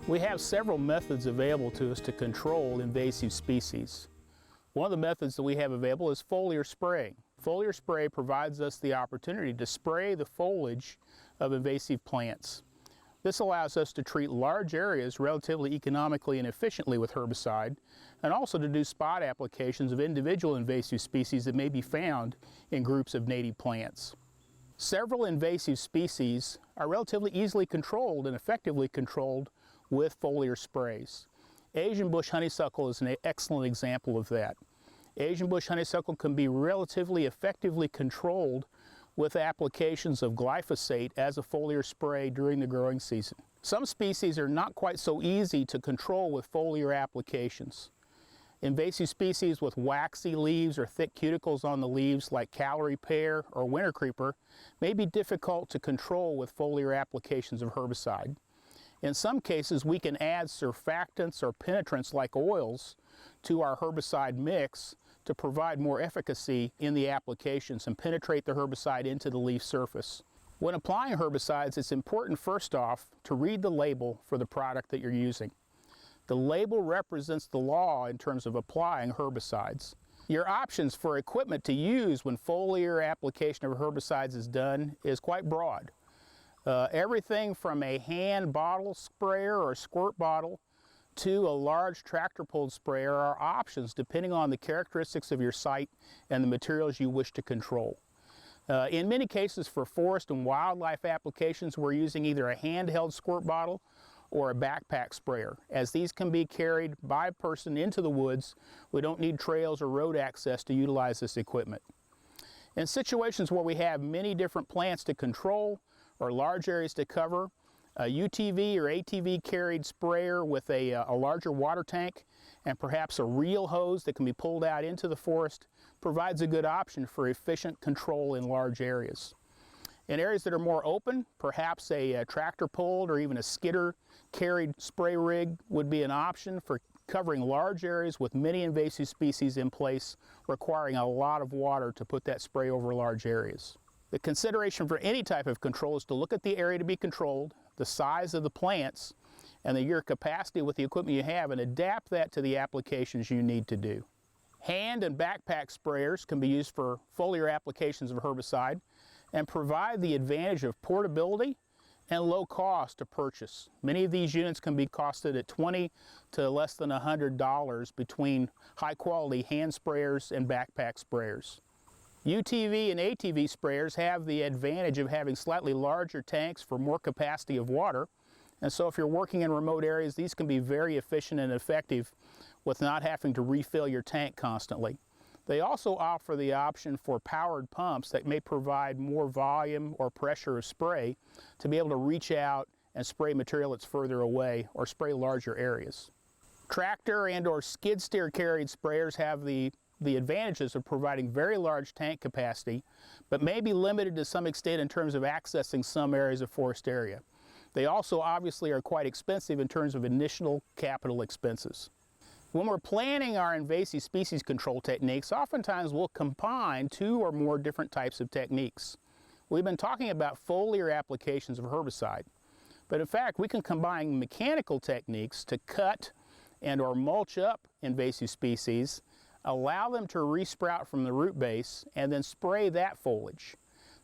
We have several methods available to us to control invasive species. One of the methods that we have available is foliar spraying. Foliar spray provides us the opportunity to spray the foliage of invasive plants. This allows us to treat large areas relatively economically and efficiently with herbicide, and also to do spot applications of individual invasive species that may be found in groups of native plants. Several invasive species are relatively easily controlled and effectively controlled with foliar sprays. Asian bush honeysuckle is an excellent example of that. Asian bush honeysuckle can be relatively effectively controlled with applications of glyphosate as a foliar spray during the growing season. Some species are not quite so easy to control with foliar applications. Invasive species with waxy leaves or thick cuticles on the leaves like Callery pear or winter creeper may be difficult to control with foliar applications of herbicide. In some cases, we can add surfactants or penetrants like oils to our herbicide mix to provide more efficacy in the applications and penetrate the herbicide into the leaf surface. When applying herbicides, it's important first off to read the label for the product that you're using. The label represents the law in terms of applying herbicides. Your options for equipment to use when foliar application of herbicides is done is quite broad. Everything from a hand bottle sprayer or squirt bottle to a large tractor-pulled sprayer are options depending on the characteristics of your site and the materials you wish to control. In many cases for forest and wildlife applications, we're using either a handheld squirt bottle or a backpack sprayer. As these can be carried by a person into the woods, we don't need trails or road access to utilize this equipment. In situations where we have many different plants to control or large areas to cover, a UTV or ATV carried sprayer with a larger water tank and perhaps a reel hose that can be pulled out into the forest provides a good option for efficient control in large areas. In areas that are more open, perhaps a tractor pulled or even a skidder carried spray rig would be an option for covering large areas with many invasive species in place, requiring a lot of water to put that spray over large areas. The consideration for any type of control is to look at the area to be controlled, the size of the plants, and your capacity with the equipment you have, and adapt that to the applications you need to do. Hand and backpack sprayers can be used for foliar applications of herbicide and provide the advantage of portability and low cost to purchase. Many of these units can be costed at $20 to less than $100 between high quality hand sprayers and backpack sprayers. UTV and ATV sprayers have the advantage of having slightly larger tanks for more capacity of water, and so if you're working in remote areas, these can be very efficient and effective with not having to refill your tank constantly. They also offer the option for powered pumps that may provide more volume or pressure of spray to be able to reach out and spray material that's further away or spray larger areas. Tractor and or skid steer carried sprayers have the advantages of providing very large tank capacity, but may be limited to some extent in terms of accessing some areas of forest area. They also obviously are quite expensive in terms of initial capital expenses. When we're planning our invasive species control techniques, oftentimes we'll combine two or more different types of techniques. We've been talking about foliar applications of herbicide, but in fact we can combine mechanical techniques to cut and or mulch up invasive species, allow them to resprout from the root base, and then spray that foliage.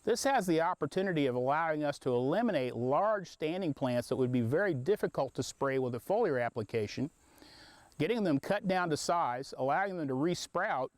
This has the opportunity of allowing us to eliminate large standing plants that would be very difficult to spray with a foliar application, getting them cut down to size, allowing them to resprout,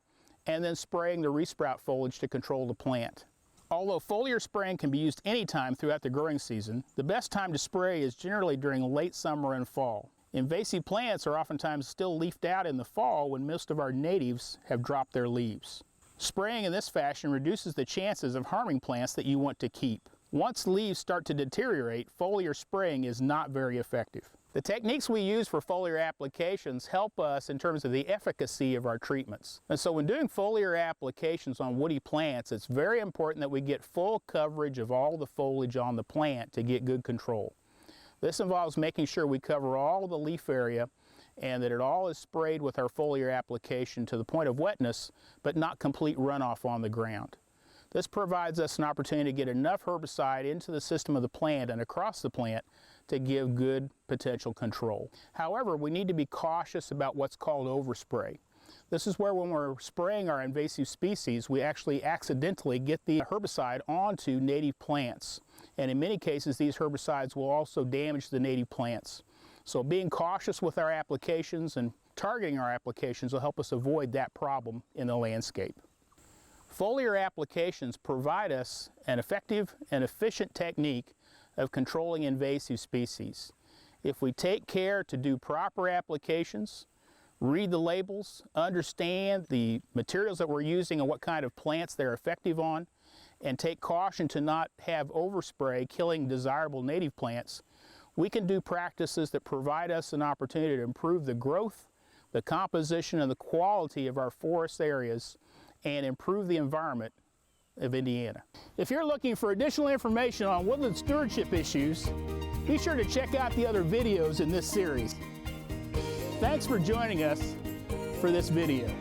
and then spraying the resprout foliage to control the plant. Although foliar spraying can be used anytime throughout the growing season, the best time to spray is generally during late summer and fall. Invasive plants are oftentimes still leafed out in the fall when most of our natives have dropped their leaves. Spraying in this fashion reduces the chances of harming plants that you want to keep. Once leaves start to deteriorate, foliar spraying is not very effective. The techniques we use for foliar applications help us in terms of the efficacy of our treatments. And so when doing foliar applications on woody plants, it's very important that we get full coverage of all the foliage on the plant to get good control. This involves making sure we cover all of the leaf area and that it all is sprayed with our foliar application to the point of wetness, but not complete runoff on the ground. This provides us an opportunity to get enough herbicide into the system of the plant and across the plant to give good potential control. However, we need to be cautious about what's called overspray. This is where when we're spraying our invasive species, we actually accidentally get the herbicide onto native plants. And in many cases, these herbicides will also damage the native plants. So being cautious with our applications and targeting our applications will help us avoid that problem in the landscape. Foliar applications provide us an effective and efficient technique of controlling invasive species. If we take care to do proper applications, read the labels, understand the materials that we're using and what kind of plants they're effective on, and take caution to not have overspray killing desirable native plants, we can do practices that provide us an opportunity to improve the growth, the composition, and the quality of our forest areas and improve the environment of Indiana. If you're looking for additional information on woodland stewardship issues, be sure to check out the other videos in this series. Thanks for joining us for this video.